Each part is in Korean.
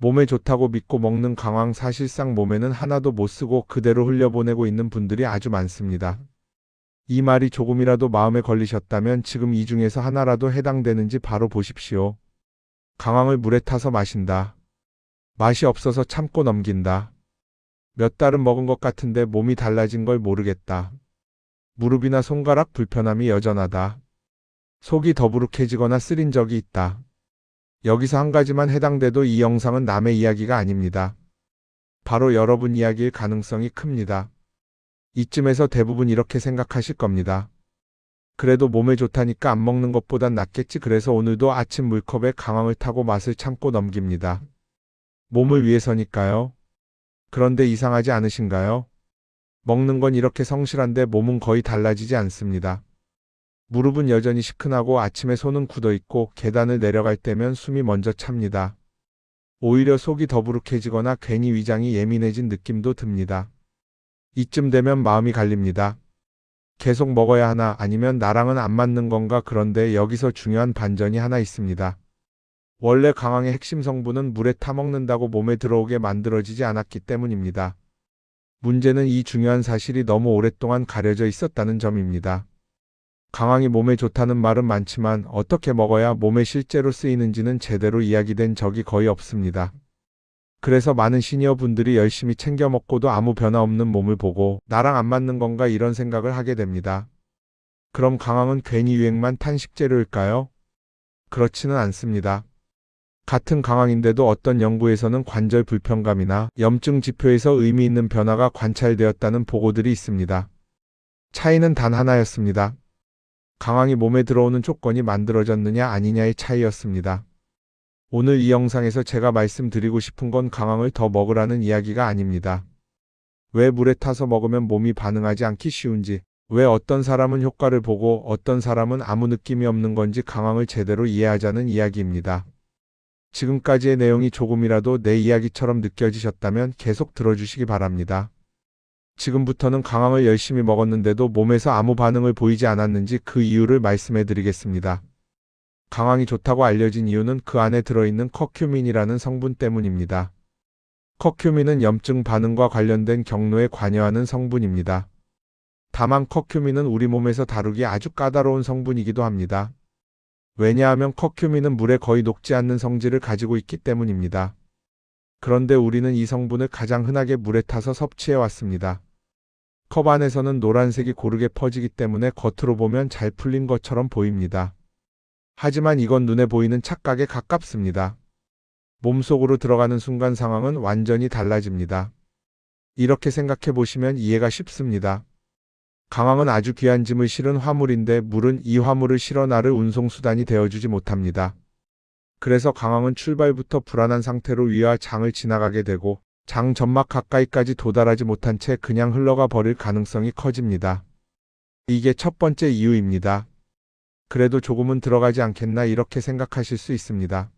몸에 좋다고 믿고 먹는 강황 사실상 몸에는 하나도 못 쓰고 그대로 흘려보내고 있는 분들이 아주 많습니다. 이 말이 조금이라도 마음에 걸리셨다면 지금 이 중에서 하나라도 해당되는지 바로 보십시오. 강황을 물에 타서 마신다. 맛이 없어서 참고 넘긴다. 몇 달은 먹은 것 같은데 몸이 달라진 걸 모르겠다. 무릎이나 손가락 불편함이 여전하다. 속이 더부룩해지거나 쓰린 적이 있다. 여기서 한 가지만 해당돼도 이 영상은 남의 이야기가 아닙니다. 바로 여러분 이야기일 가능성이 큽니다. 이쯤에서 대부분 이렇게 생각하실 겁니다. 그래도 몸에 좋다니까 안 먹는 것보단 낫겠지, 그래서 오늘도 아침 물컵에 강황을 타고 맛을 참고 넘깁니다. 몸을 위해서니까요. 그런데 이상하지 않으신가요? 먹는 건 이렇게 성실한데 몸은 거의 달라지지 않습니다. 무릎은 여전히 시큰하고 아침에 손은 굳어있고 계단을 내려갈 때면 숨이 먼저 찹니다. 오히려 속이 더부룩해지거나 괜히 위장이 예민해진 느낌도 듭니다. 이쯤 되면 마음이 갈립니다. 계속 먹어야 하나, 아니면 나랑은 안 맞는 건가. 그런데 여기서 중요한 반전이 하나 있습니다. 원래 강황의 핵심 성분은 물에 타먹는다고 몸에 들어오게 만들어지지 않았기 때문입니다. 문제는 이 중요한 사실이 너무 오랫동안 가려져 있었다는 점입니다. 강황이 몸에 좋다는 말은 많지만 어떻게 먹어야 몸에 실제로 쓰이는지는 제대로 이야기된 적이 거의 없습니다. 그래서 많은 시니어 분들이 열심히 챙겨 먹고도 아무 변화 없는 몸을 보고 나랑 안 맞는 건가 이런 생각을 하게 됩니다. 그럼 강황은 괜히 유행만 탄 식재료일까요? 그렇지는 않습니다. 같은 강황인데도 어떤 연구에서는 관절 불편감이나 염증 지표에서 의미 있는 변화가 관찰되었다는 보고들이 있습니다. 차이는 단 하나였습니다. 강황이 몸에 들어오는 조건이 만들어졌느냐 아니냐의 차이였습니다. 오늘 이 영상에서 제가 말씀드리고 싶은 건 강황을 더 먹으라는 이야기가 아닙니다. 왜 물에 타서 먹으면 몸이 반응하지 않기 쉬운지, 왜 어떤 사람은 효과를 보고 어떤 사람은 아무 느낌이 없는 건지 강황을 제대로 이해하자는 이야기입니다. 지금까지의 내용이 조금이라도 내 이야기처럼 느껴지셨다면 계속 들어주시기 바랍니다. 지금부터는 강황을 열심히 먹었는데도 몸에서 아무 반응을 보이지 않았는지 그 이유를 말씀해 드리겠습니다. 강황이 좋다고 알려진 이유는 그 안에 들어있는 커큐민이라는 성분 때문입니다. 커큐민은 염증 반응과 관련된 경로에 관여하는 성분입니다. 다만 커큐민은 우리 몸에서 다루기 아주 까다로운 성분이기도 합니다. 왜냐하면 커큐민은 물에 거의 녹지 않는 성질을 가지고 있기 때문입니다. 그런데 우리는 이 성분을 가장 흔하게 물에 타서 섭취해 왔습니다. 컵 안에서는 노란색이 고르게 퍼지기 때문에 겉으로 보면 잘 풀린 것처럼 보입니다. 하지만 이건 눈에 보이는 착각에 가깝습니다. 몸속으로 들어가는 순간 상황은 완전히 달라집니다. 이렇게 생각해 보시면 이해가 쉽습니다. 강황은 아주 귀한 짐을 실은 화물인데 물은 이 화물을 실어 나를 운송수단이 되어주지 못합니다. 그래서 강황은 출발부터 불안한 상태로 위와 장을 지나가게 되고 장 점막 가까이까지 도달하지 못한 채 그냥 흘러가 버릴 가능성이 커집니다. 이게 첫 번째 이유입니다. 그래도 조금은 들어가지 않겠나 이렇게 생각하실 수 있습니다.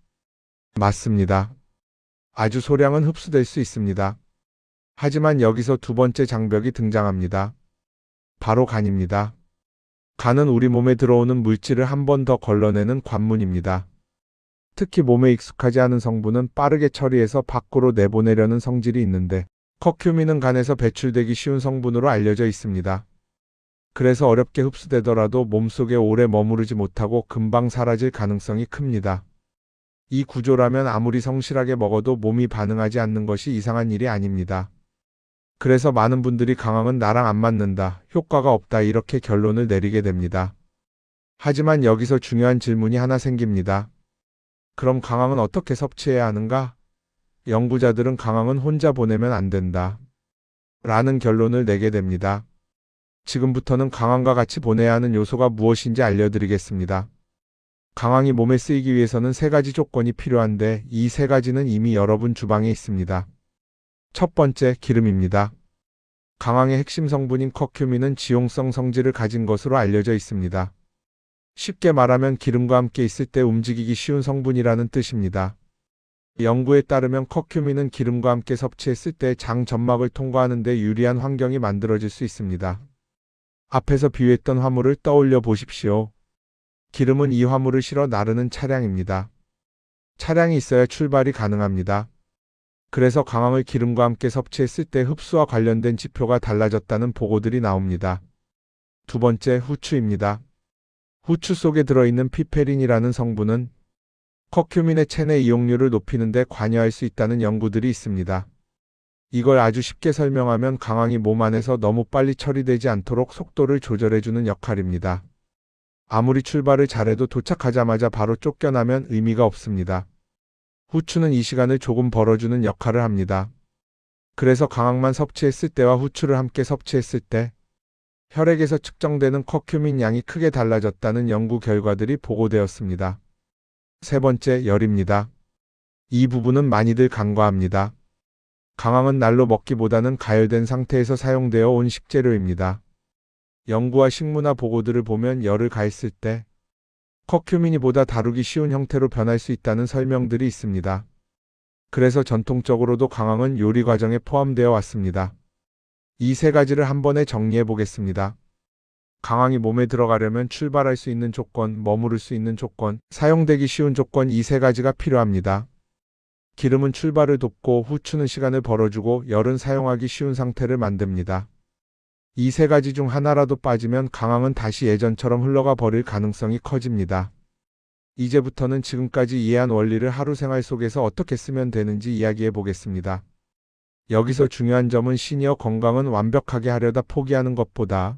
맞습니다. 아주 소량은 흡수될 수 있습니다. 하지만 여기서 두 번째 장벽이 등장합니다. 바로 간입니다. 간은 우리 몸에 들어오는 물질을 한 번 더 걸러내는 관문입니다. 특히 몸에 익숙하지 않은 성분은 빠르게 처리해서 밖으로 내보내려는 성질이 있는데 커큐민은 간에서 배출되기 쉬운 성분으로 알려져 있습니다. 그래서 어렵게 흡수되더라도 몸속에 오래 머무르지 못하고 금방 사라질 가능성이 큽니다. 이 구조라면 아무리 성실하게 먹어도 몸이 반응하지 않는 것이 이상한 일이 아닙니다. 그래서 많은 분들이 강황은 나랑 안 맞는다, 효과가 없다 이렇게 결론을 내리게 됩니다. 하지만 여기서 중요한 질문이 하나 생깁니다. 그럼 강황은 어떻게 섭취해야 하는가? 연구자들은 강황은 혼자 보내면 안 된다 라는 결론을 내게 됩니다. 지금부터는 강황과 같이 보내야 하는 요소가 무엇인지 알려드리겠습니다. 강황이 몸에 쓰이기 위해서는 세 가지 조건이 필요한데 이 세 가지는 이미 여러분 주방에 있습니다. 첫 번째, 기름입니다. 강황의 핵심 성분인 커큐민은 지용성 성질을 가진 것으로 알려져 있습니다. 쉽게 말하면 기름과 함께 있을 때 움직이기 쉬운 성분이라는 뜻입니다. 연구에 따르면 커큐민은 기름과 함께 섭취했을 때 장 점막을 통과하는 데 유리한 환경이 만들어질 수 있습니다. 앞에서 비유했던 화물을 떠올려 보십시오. 기름은 이 화물을 실어 나르는 차량입니다. 차량이 있어야 출발이 가능합니다. 그래서 강황을 기름과 함께 섭취했을 때 흡수와 관련된 지표가 달라졌다는 보고들이 나옵니다. 두 번째, 후추입니다. 후추 속에 들어있는 피페린이라는 성분은 커큐민의 체내 이용률을 높이는 데 관여할 수 있다는 연구들이 있습니다. 이걸 아주 쉽게 설명하면 강황이 몸 안에서 너무 빨리 처리되지 않도록 속도를 조절해주는 역할입니다. 아무리 출발을 잘해도 도착하자마자 바로 쫓겨나면 의미가 없습니다. 후추는 이 시간을 조금 벌어주는 역할을 합니다. 그래서 강황만 섭취했을 때와 후추를 함께 섭취했을 때 혈액에서 측정되는 커큐민 양이 크게 달라졌다는 연구 결과들이 보고되었습니다. 세 번째, 열입니다. 이 부분은 많이들 간과합니다. 강황은 날로 먹기보다는 가열된 상태에서 사용되어 온 식재료입니다. 연구와 식문화 보고들을 보면 열을 가했을 때 커큐민이 보다 다루기 쉬운 형태로 변할 수 있다는 설명들이 있습니다. 그래서 전통적으로도 강황은 요리 과정에 포함되어 왔습니다. 이 세 가지를 한 번에 정리해 보겠습니다. 강황이 몸에 들어가려면 출발할 수 있는 조건, 머무를 수 있는 조건, 사용되기 쉬운 조건, 이 세 가지가 필요합니다. 기름은 출발을 돕고 후추는 시간을 벌어주고 열은 사용하기 쉬운 상태를 만듭니다. 이 세 가지 중 하나라도 빠지면 강황은 다시 예전처럼 흘러가 버릴 가능성이 커집니다. 이제부터는 지금까지 이해한 원리를 하루 생활 속에서 어떻게 쓰면 되는지 이야기해 보겠습니다. 여기서 중요한 점은 시니어 건강은 완벽하게 하려다 포기하는 것보다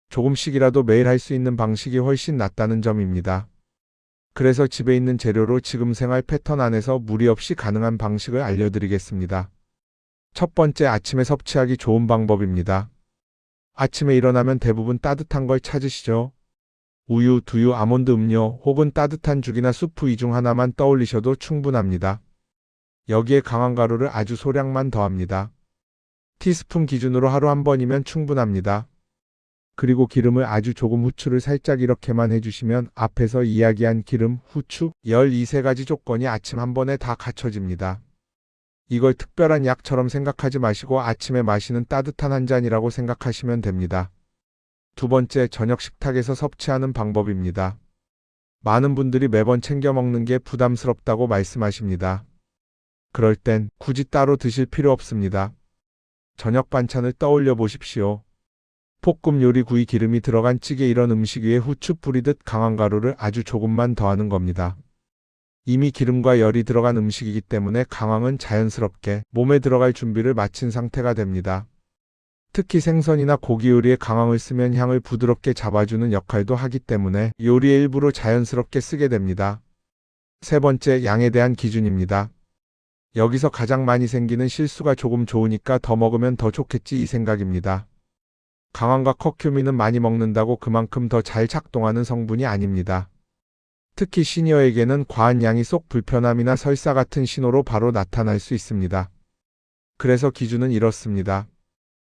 조금씩이라도 매일 할 수 있는 방식이 훨씬 낫다는 점입니다. 그래서 집에 있는 재료로 지금 생활 패턴 안에서 무리 없이 가능한 방식을 알려드리겠습니다. 첫 번째, 아침에 섭취하기 좋은 방법입니다. 아침에 일어나면 대부분 따뜻한 걸 찾으시죠? 우유, 두유, 아몬드 음료 혹은 따뜻한 죽이나 수프 이 중 하나만 떠올리셔도 충분합니다. 여기에 강황가루를 아주 소량만 더합니다. 티스푼 기준으로 하루 한 번이면 충분합니다. 그리고 기름을 아주 조금, 후추를 살짝 이렇게만 해주시면 앞에서 이야기한 기름, 후추, 열 이 세 가지 조건이 아침 한 번에 다 갖춰집니다. 이걸 특별한 약처럼 생각하지 마시고 아침에 마시는 따뜻한 한 잔이라고 생각하시면 됩니다. 두 번째, 저녁 식탁에서 섭취하는 방법입니다. 많은 분들이 매번 챙겨 먹는 게 부담스럽다고 말씀하십니다. 그럴 땐 굳이 따로 드실 필요 없습니다. 저녁 반찬을 떠올려 보십시오. 볶음 요리, 구이, 기름이 들어간 찌개, 이런 음식 위에 후추 뿌리듯 강황가루를 아주 조금만 더하는 겁니다. 이미 기름과 열이 들어간 음식이기 때문에 강황은 자연스럽게 몸에 들어갈 준비를 마친 상태가 됩니다. 특히 생선이나 고기 요리에 강황을 쓰면 향을 부드럽게 잡아주는 역할도 하기 때문에 요리의 일부로 자연스럽게 쓰게 됩니다. 세 번째, 양에 대한 기준입니다. 여기서 가장 많이 생기는 실수가 조금 좋으니까 더 먹으면 더 좋겠지, 이 생각입니다. 강황과 커큐민은 많이 먹는다고 그만큼 더 잘 작동하는 성분이 아닙니다. 특히 시니어에게는 과한 양이 속 불편함이나 설사 같은 신호로 바로 나타날 수 있습니다. 그래서 기준은 이렇습니다.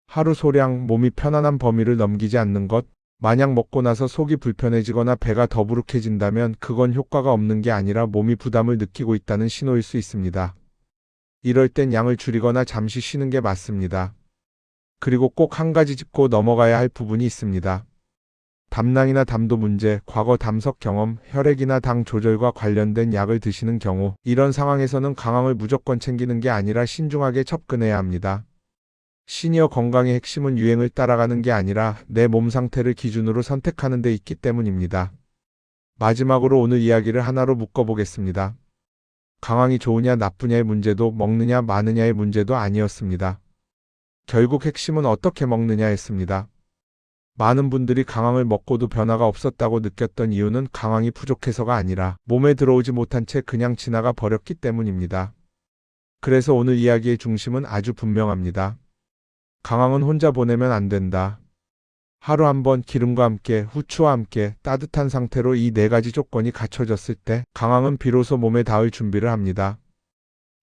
하루 소량, 몸이 편안한 범위를 넘기지 않는 것. 만약 먹고 나서 속이 불편해지거나 배가 더부룩해진다면 그건 효과가 없는 게 아니라 몸이 부담을 느끼고 있다는 신호일 수 있습니다. 이럴 땐 양을 줄이거나 잠시 쉬는 게 맞습니다. 그리고 꼭 한 가지 짚고 넘어가야 할 부분이 있습니다. 담낭이나 담도 문제, 과거 담석 경험, 혈액이나 당 조절과 관련된 약을 드시는 경우, 이런 상황에서는 강황을 무조건 챙기는 게 아니라 신중하게 접근해야 합니다. 시니어 건강의 핵심은 유행을 따라가는 게 아니라 내 몸 상태를 기준으로 선택하는 데 있기 때문입니다. 마지막으로 오늘 이야기를 하나로 묶어보겠습니다. 강황이 좋으냐 나쁘냐의 문제도 먹느냐 마느냐의 문제도 아니었습니다. 결국 핵심은 어떻게 먹느냐였습니다. 많은 분들이 강황을 먹고도 변화가 없었다고 느꼈던 이유는 강황이 부족해서가 아니라 몸에 들어오지 못한 채 그냥 지나가 버렸기 때문입니다. 그래서 오늘 이야기의 중심은 아주 분명합니다. 강황은 혼자 보내면 안 된다. 하루 한 번 기름과 함께, 후추와 함께 따뜻한 상태로 이 네 가지 조건이 갖춰졌을 때 강황은 비로소 몸에 닿을 준비를 합니다.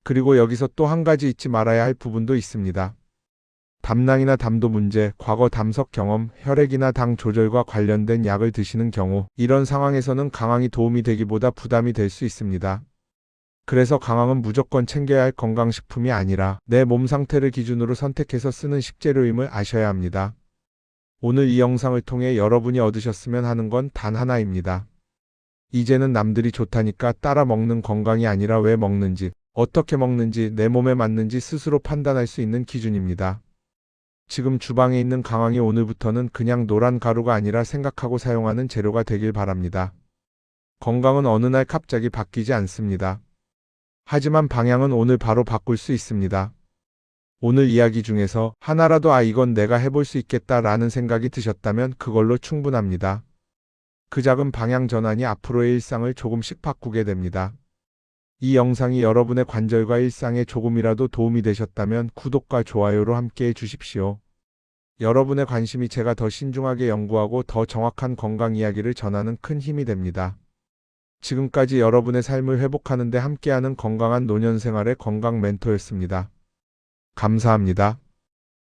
그리고 여기서 또 한 가지 잊지 말아야 할 부분도 있습니다. 담낭이나 담도 문제, 과거 담석 경험, 혈액이나 당 조절과 관련된 약을 드시는 경우, 이런 상황에서는 강황이 도움이 되기보다 부담이 될 수 있습니다. 그래서 강황은 무조건 챙겨야 할 건강식품이 아니라 내 몸 상태를 기준으로 선택해서 쓰는 식재료임을 아셔야 합니다. 오늘 이 영상을 통해 여러분이 얻으셨으면 하는 건 단 하나입니다. 이제는 남들이 좋다니까 따라 먹는 건강이 아니라 왜 먹는지, 어떻게 먹는지 내 몸에 맞는지 스스로 판단할 수 있는 기준입니다. 지금 주방에 있는 강황이 오늘부터는 그냥 노란 가루가 아니라 생각하고 사용하는 재료가 되길 바랍니다. 건강은 어느 날 갑자기 바뀌지 않습니다. 하지만 방향은 오늘 바로 바꿀 수 있습니다. 오늘 이야기 중에서 하나라도 이건 내가 해볼 수 있겠다라는 생각이 드셨다면 그걸로 충분합니다. 그 작은 방향 전환이 앞으로의 일상을 조금씩 바꾸게 됩니다. 이 영상이 여러분의 관절과 일상에 조금이라도 도움이 되셨다면 구독과 좋아요로 함께 해주십시오. 여러분의 관심이 제가 더 신중하게 연구하고 더 정확한 건강 이야기를 전하는 큰 힘이 됩니다. 지금까지 여러분의 삶을 회복하는 데 함께하는 건강한 노년생활의 건강 멘토였습니다. 감사합니다.